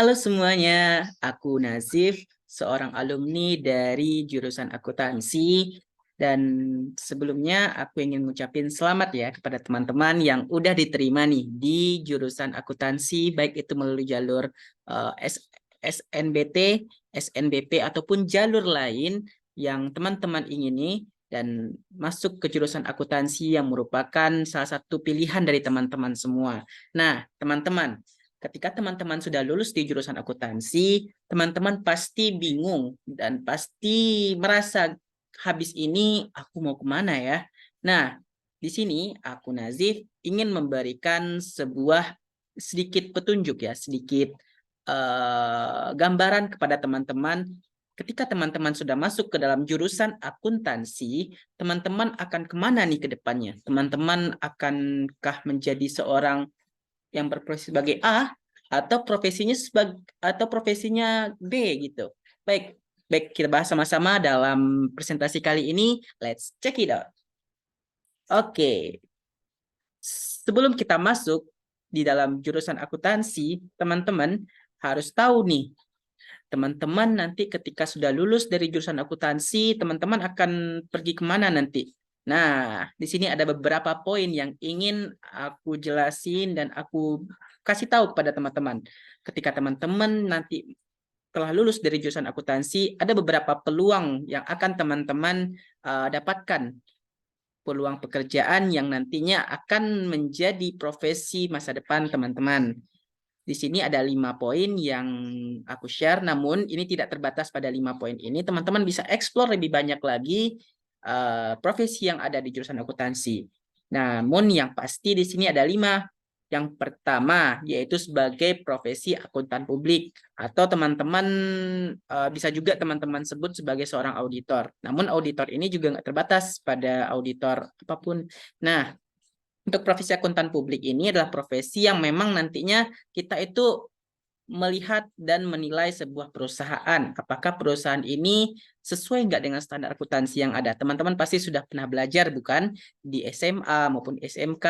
Halo semuanya, aku Nazif, seorang alumni dari jurusan akuntansi. Dan sebelumnya aku ingin mengucapkan selamat ya kepada teman-teman yang udah diterima nih di jurusan akuntansi, baik itu melalui jalur SNBT, SNBP, ataupun jalur lain yang teman-teman ingini dan masuk ke jurusan akuntansi yang merupakan salah satu pilihan dari teman-teman semua. Nah, teman-teman, ketika teman-teman sudah lulus di jurusan akuntansi, teman-teman pasti bingung dan pasti merasa habis ini aku mau kemana ya. Nah, di sini aku Nazif ingin memberikan sebuah sedikit petunjuk ya, sedikit gambaran kepada teman-teman. Ketika teman-teman sudah masuk ke dalam jurusan akuntansi, teman-teman akan kemana nih ke depannya? Teman-teman akankah menjadi seorang yang berprofesi sebagai A atau profesinya B gitu. Baik, baik kita bahas sama-sama dalam presentasi kali ini. Let's check it out. Oke. Sebelum kita masuk di dalam jurusan akuntansi, teman-teman harus tahu nih, teman-teman nanti ketika sudah lulus dari jurusan akuntansi, teman-teman akan pergi kemana nanti? Nah, di sini ada beberapa poin yang ingin aku jelasin dan aku kasih tahu kepada teman-teman. Ketika teman-teman nanti telah lulus dari jurusan akuntansi, ada beberapa peluang yang akan teman-teman dapatkan. Peluang pekerjaan yang nantinya akan menjadi profesi masa depan teman-teman. Di sini ada 5 poin yang aku share, namun ini tidak terbatas pada 5 poin ini. Teman-teman bisa explore lebih banyak lagi profesi yang ada di jurusan akuntansi. Namun yang pasti di sini ada 5. Yang pertama yaitu sebagai profesi akuntan publik, atau teman-teman bisa juga teman-teman sebut sebagai seorang auditor. Namun auditor ini juga nggak terbatas pada auditor apapun. Nah, untuk profesi akuntan publik ini adalah profesi yang memang nantinya kita itu melihat dan menilai sebuah perusahaan. Apakah perusahaan ini sesuai nggak dengan standar akuntansi yang ada? Teman-teman pasti sudah pernah belajar bukan? Di SMA maupun SMK,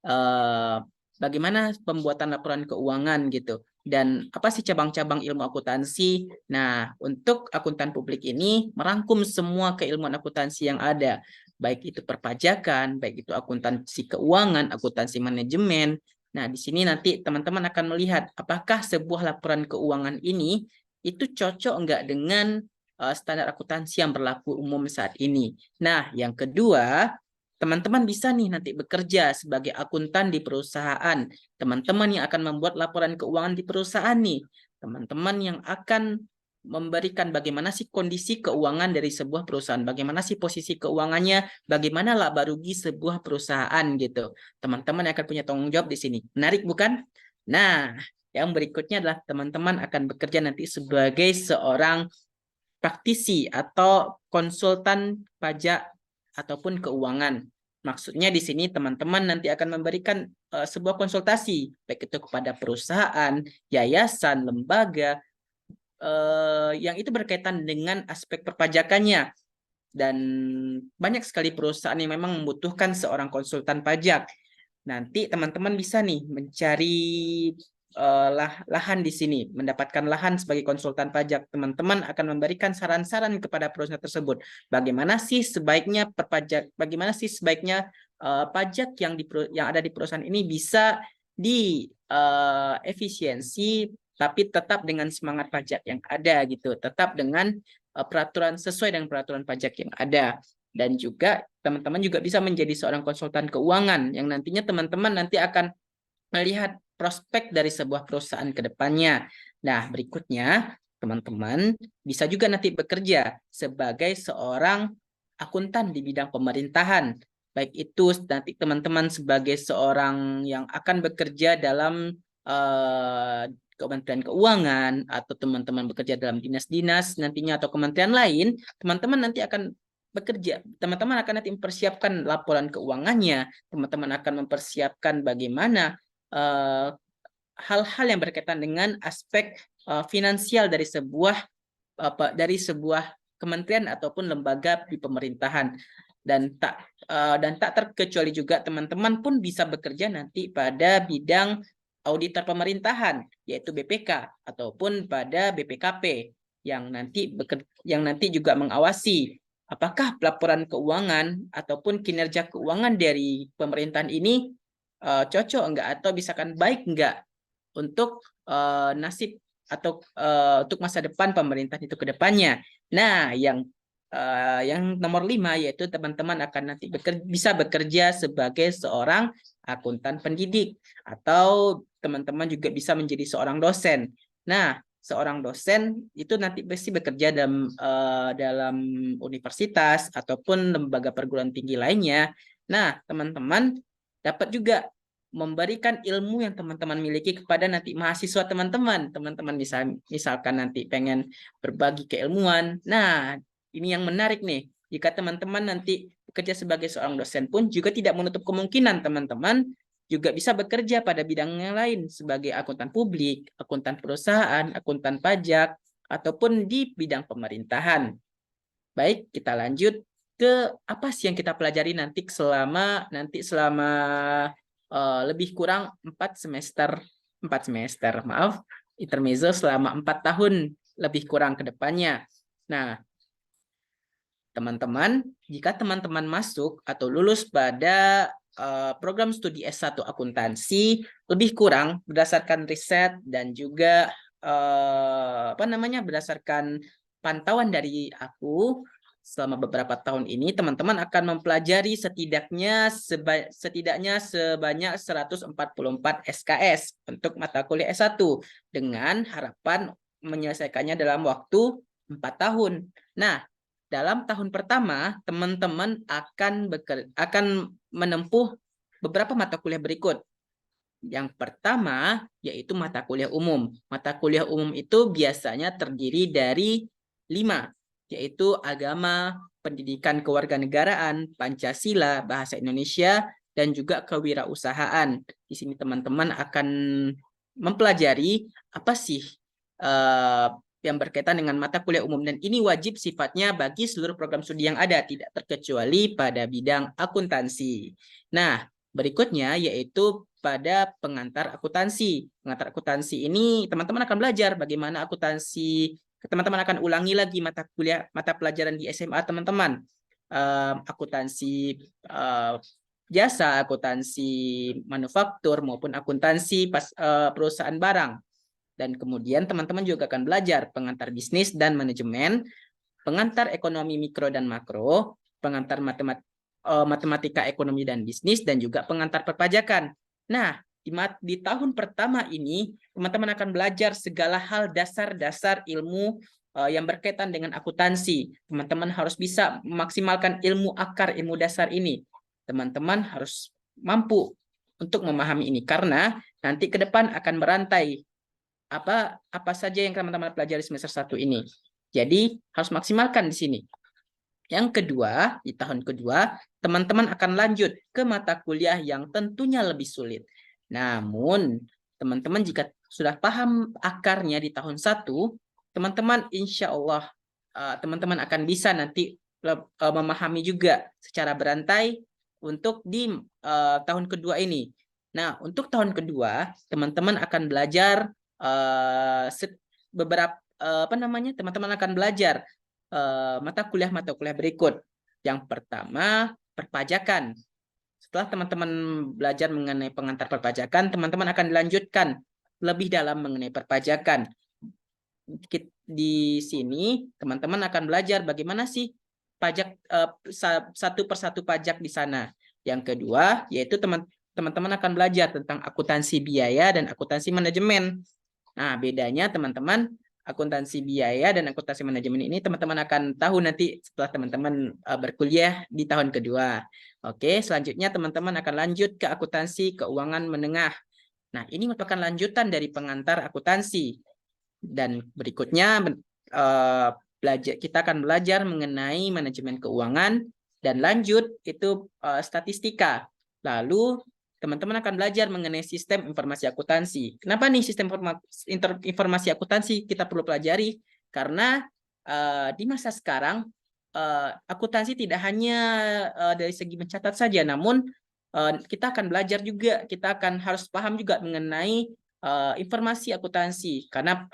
eh, bagaimana pembuatan laporan keuangan gitu. Dan apa sih cabang-cabang ilmu akuntansi? Nah, untuk akuntan publik ini merangkum semua keilmuan akuntansi yang ada, baik itu perpajakan, baik itu akuntansi keuangan, akuntansi manajemen. Nah, di sini nanti teman-teman akan melihat apakah sebuah laporan keuangan ini itu cocok enggak dengan standar akuntansi yang berlaku umum saat ini. Nah, yang kedua, teman-teman bisa nih nanti bekerja sebagai akuntan di perusahaan. Teman-teman yang akan membuat laporan keuangan di perusahaan nih. Teman-teman yang akan memberikan bagaimana sih kondisi keuangan dari sebuah perusahaan, bagaimana sih posisi keuangannya, bagaimana laba rugi sebuah perusahaan gitu. Teman-teman akan punya tanggung jawab di sini. Menarik bukan? Nah, yang berikutnya adalah teman-teman akan bekerja nanti sebagai seorang praktisi atau konsultan pajak ataupun keuangan. Maksudnya di sini teman-teman nanti akan memberikan sebuah konsultasi, baik itu kepada perusahaan, yayasan, lembaga, yang itu berkaitan dengan aspek perpajakannya. Dan banyak sekali perusahaan yang memang membutuhkan seorang konsultan pajak. Nanti teman-teman bisa nih mencari lahan di sini, mendapatkan lahan sebagai konsultan pajak. Teman-teman akan memberikan saran-saran kepada perusahaan tersebut. Bagaimana sih sebaiknya bagaimana sih sebaiknya pajak yang ada di perusahaan ini bisa di efisiensi, tapi tetap dengan semangat pajak yang ada gitu, tetap dengan peraturan sesuai dengan peraturan pajak yang ada. Dan juga teman-teman juga bisa menjadi seorang konsultan keuangan yang nantinya teman-teman nanti akan melihat prospek dari sebuah perusahaan ke depannya. Nah, berikutnya teman-teman bisa juga nanti bekerja sebagai seorang akuntan di bidang pemerintahan. Baik itu nanti teman-teman sebagai seorang yang akan bekerja dalam Kementerian Keuangan, atau teman-teman bekerja dalam dinas-dinas nantinya atau kementerian lain, teman-teman nanti akan bekerja. Teman-teman akan nanti mempersiapkan laporan keuangannya, teman-teman akan mempersiapkan bagaimana hal-hal yang berkaitan dengan aspek finansial dari sebuah kementerian ataupun lembaga di pemerintahan. Dan tak terkecuali juga teman-teman pun bisa bekerja nanti pada bidang auditor pemerintahan, yaitu BPK, ataupun pada BPKP yang nanti juga mengawasi apakah pelaporan keuangan ataupun kinerja keuangan dari pemerintahan ini cocok enggak atau misalkan baik enggak untuk nasib atau untuk masa depan pemerintahan itu ke depannya. Nah, yang nomor 5 yaitu teman-teman akan nanti bisa bekerja sebagai seorang akuntan pendidik atau teman-teman juga bisa menjadi seorang dosen. Nah, seorang dosen itu nanti pasti bekerja dalam universitas ataupun lembaga perguruan tinggi lainnya. Nah, teman-teman dapat juga memberikan ilmu yang teman-teman miliki kepada nanti mahasiswa teman-teman. Teman-teman misalkan nanti pengen berbagi keilmuan. Nah, ini yang menarik nih. Jika teman-teman nanti bekerja sebagai seorang dosen pun juga tidak menutup kemungkinan teman-teman juga bisa bekerja pada bidang yang lain sebagai akuntan publik, akuntan perusahaan, akuntan pajak, ataupun di bidang pemerintahan. Baik, kita lanjut ke apa sih yang kita pelajari selama lebih kurang 4 semester, maaf, intermezzo selama 4 tahun lebih kurang ke depannya. Nah, teman-teman, jika teman-teman masuk atau lulus pada program studi S1 akuntansi, lebih kurang berdasarkan riset dan juga berdasarkan pantauan dari aku selama beberapa tahun ini, teman-teman akan mempelajari setidaknya sebanyak 144 SKS untuk mata kuliah S1 dengan harapan menyelesaikannya dalam waktu 4 tahun. Nah, dalam tahun pertama, teman-teman akan menempuh beberapa mata kuliah berikut. Yang pertama, yaitu mata kuliah umum. Mata kuliah umum itu biasanya terdiri dari 5, yaitu agama, pendidikan kewarganegaraan, Pancasila, bahasa Indonesia, dan juga kewirausahaan. Di sini teman-teman akan mempelajari apa sih yang berkaitan dengan mata kuliah umum, dan ini wajib sifatnya bagi seluruh program studi yang ada, tidak terkecuali pada bidang akuntansi. Nah, berikutnya yaitu pada pengantar akuntansi. Pengantar akuntansi ini teman-teman akan belajar bagaimana akuntansi, teman-teman akan ulangi lagi mata pelajaran di SMA teman-teman. Akuntansi jasa, akuntansi manufaktur maupun akuntansi perusahaan barang. Dan kemudian teman-teman juga akan belajar pengantar bisnis dan manajemen, pengantar ekonomi mikro dan makro, pengantar matematika ekonomi dan bisnis, dan juga pengantar perpajakan. Nah, di tahun pertama ini, teman-teman akan belajar segala hal dasar-dasar ilmu yang berkaitan dengan akuntansi. Teman-teman harus bisa memaksimalkan ilmu akar, ilmu dasar ini. Teman-teman harus mampu untuk memahami ini, karena nanti ke depan akan merantai apa saja yang teman-teman pelajari semester 1 ini. Jadi harus maksimalkan di sini. Yang kedua, di tahun kedua, teman-teman akan lanjut ke mata kuliah yang tentunya lebih sulit. Namun, teman-teman jika sudah paham akarnya di tahun 1, teman-teman insya Allah teman-teman akan bisa nanti memahami juga secara berantai untuk di tahun kedua ini. Nah, untuk tahun kedua, teman-teman akan belajar beberapa teman-teman akan belajar mata kuliah berikut. Yang pertama, perpajakan. Setelah teman-teman belajar mengenai pengantar perpajakan, teman-teman akan dilanjutkan lebih dalam mengenai perpajakan. Di sini teman-teman akan belajar bagaimana sih pajak satu persatu pajak di sana. Yang kedua, yaitu teman-teman akan belajar tentang akuntansi biaya dan akuntansi manajemen. Nah, bedanya teman-teman, akuntansi biaya dan akuntansi manajemen ini teman-teman akan tahu nanti setelah teman-teman berkuliah di tahun kedua. Oke, selanjutnya teman-teman akan lanjut ke akuntansi keuangan menengah. Nah, ini merupakan lanjutan dari pengantar akuntansi. Dan berikutnya kita akan belajar mengenai manajemen keuangan, dan lanjut itu statistika. Lalu teman-teman akan belajar mengenai sistem informasi akuntansi. Kenapa nih sistem informasi akuntansi kita perlu pelajari? Karena di masa sekarang akuntansi tidak hanya dari segi mencatat saja, namun kita akan belajar juga, kita akan harus paham juga mengenai informasi akuntansi, karena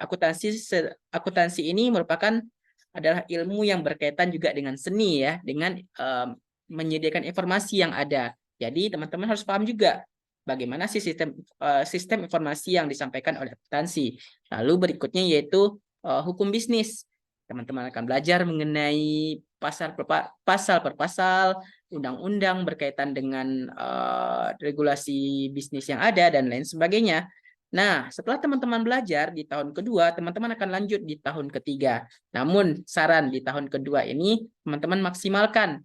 akuntansi ini merupakan adalah ilmu yang berkaitan juga dengan seni ya, dengan menyediakan informasi yang ada. Jadi teman-teman harus paham juga bagaimana sih sistem informasi yang disampaikan oleh akuntansi. Lalu berikutnya yaitu hukum bisnis. Teman-teman akan belajar mengenai pasal per pasal, undang-undang berkaitan dengan regulasi bisnis yang ada dan lain sebagainya. Nah, setelah teman-teman belajar di tahun kedua, teman-teman akan lanjut di tahun ketiga. Namun, saran di tahun kedua ini, teman-teman maksimalkan.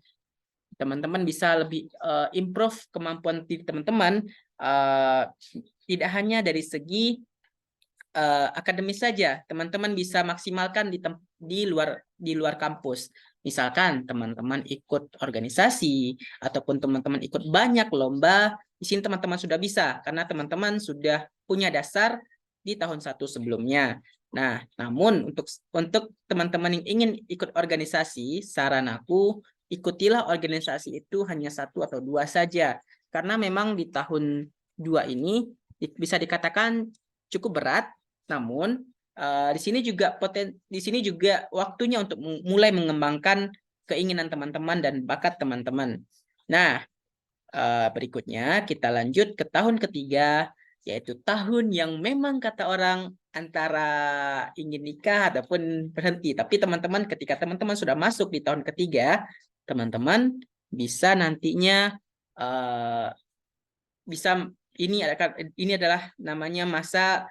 Teman-teman bisa lebih improve kemampuan diri teman-teman, tidak hanya dari segi akademis saja. Teman-teman bisa maksimalkan di luar kampus. Misalkan teman-teman ikut organisasi, ataupun teman-teman ikut banyak lomba, di sini teman-teman sudah bisa, karena teman-teman sudah punya dasar di tahun 1 sebelumnya. Nah, namun untuk teman-teman yang ingin ikut organisasi, saran aku, ikutilah organisasi itu hanya 1 atau 2 saja. Karena memang di tahun 2 ini bisa dikatakan cukup berat, namun di sini juga waktunya untuk mulai mengembangkan keinginan teman-teman dan bakat teman-teman. Nah, berikutnya kita lanjut ke tahun ketiga, yaitu tahun yang memang kata orang antara ingin nikah ataupun berhenti. Tapi teman-teman, ketika teman-teman sudah masuk di tahun ketiga, teman-teman bisa nantinya ini adalah namanya masa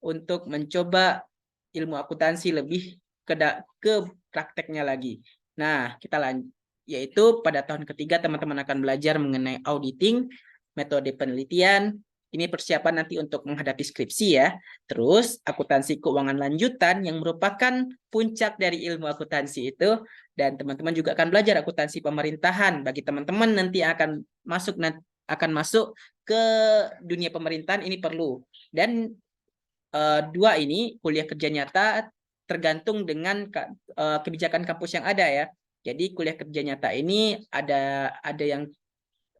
untuk mencoba ilmu akuntansi lebih ke prakteknya lagi. Nah, yaitu pada tahun ketiga teman-teman akan belajar mengenai auditing, metode penelitian. Ini persiapan nanti untuk menghadapi skripsi ya. Terus akuntansi keuangan lanjutan yang merupakan puncak dari ilmu akuntansi itu, dan teman-teman juga akan belajar akuntansi pemerintahan. Bagi teman-teman nanti akan masuk ke dunia pemerintahan, ini perlu. Dan 2 ini kuliah kerja nyata tergantung dengan kebijakan kampus yang ada ya. Jadi kuliah kerja nyata ini ada yang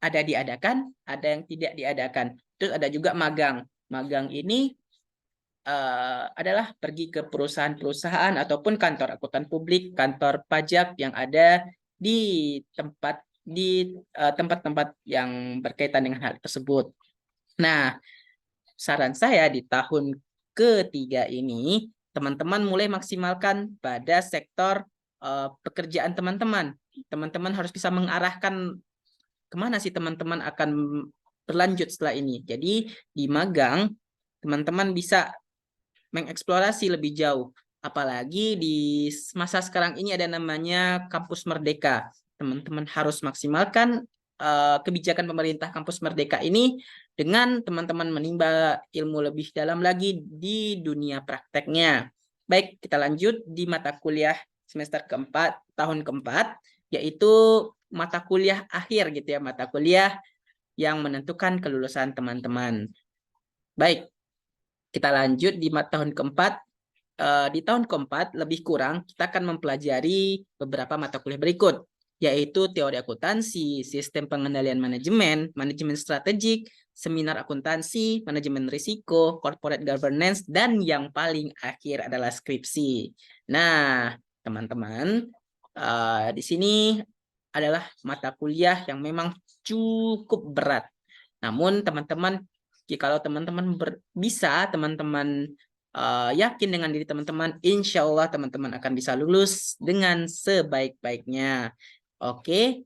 diadakan, ada yang tidak diadakan. Terus ada juga magang. Magang ini adalah pergi ke perusahaan-perusahaan ataupun kantor akuntan publik, kantor pajak yang ada di tempat-tempat yang berkaitan dengan hal tersebut. Nah, saran saya di tahun ketiga ini, teman-teman mulai maksimalkan pada sektor pekerjaan teman-teman. Teman-teman harus bisa mengarahkan kemana sih teman-teman akan berlanjut setelah ini. Jadi di magang, teman-teman bisa mengeksplorasi lebih jauh. Apalagi di masa sekarang ini ada namanya Kampus Merdeka. Teman-teman harus maksimalkan kebijakan pemerintah Kampus Merdeka ini dengan teman-teman menimba ilmu lebih dalam lagi di dunia prakteknya. Baik, kita lanjut di mata kuliah semester keempat, tahun keempat, yaitu mata kuliah akhir gitu ya, mata kuliah yang menentukan kelulusan teman-teman. Baik, kita lanjut di tahun keempat. Di tahun keempat lebih kurang kita akan mempelajari beberapa mata kuliah berikut, yaitu teori akuntansi, sistem pengendalian manajemen, manajemen strategik, seminar akuntansi, manajemen risiko, corporate governance, dan yang paling akhir adalah skripsi. Nah, teman-teman, di sini adalah mata kuliah yang memang cukup berat. Namun teman-teman, kalau teman-teman bisa, teman-teman yakin dengan diri teman-teman, insya Allah teman-teman akan bisa lulus dengan sebaik-baiknya. Oke,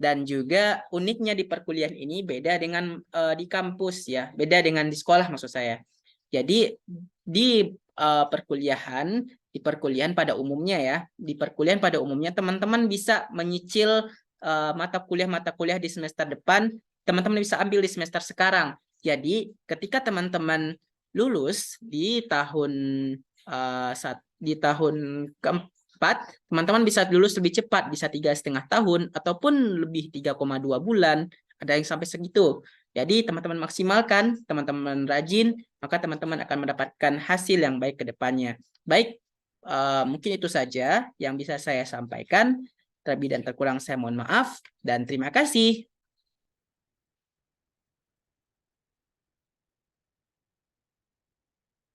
dan juga uniknya di perkuliahan ini beda dengan di kampus ya, beda dengan di sekolah maksud saya. Jadi di perkuliahan pada umumnya ya, di perkuliahan pada umumnya teman-teman bisa menyicil mata kuliah di semester depan, teman-teman bisa ambil di semester sekarang. Jadi ketika teman-teman lulus di tahun keempat, teman-teman bisa lulus lebih cepat, bisa 3,5 tahun ataupun lebih 3,2 bulan, ada yang sampai segitu. Jadi teman-teman maksimalkan, teman-teman rajin, maka teman-teman akan mendapatkan hasil yang baik ke depannya. Baik, mungkin itu saja yang bisa saya sampaikan. Terlebih dan terkurang saya mohon maaf dan terima kasih.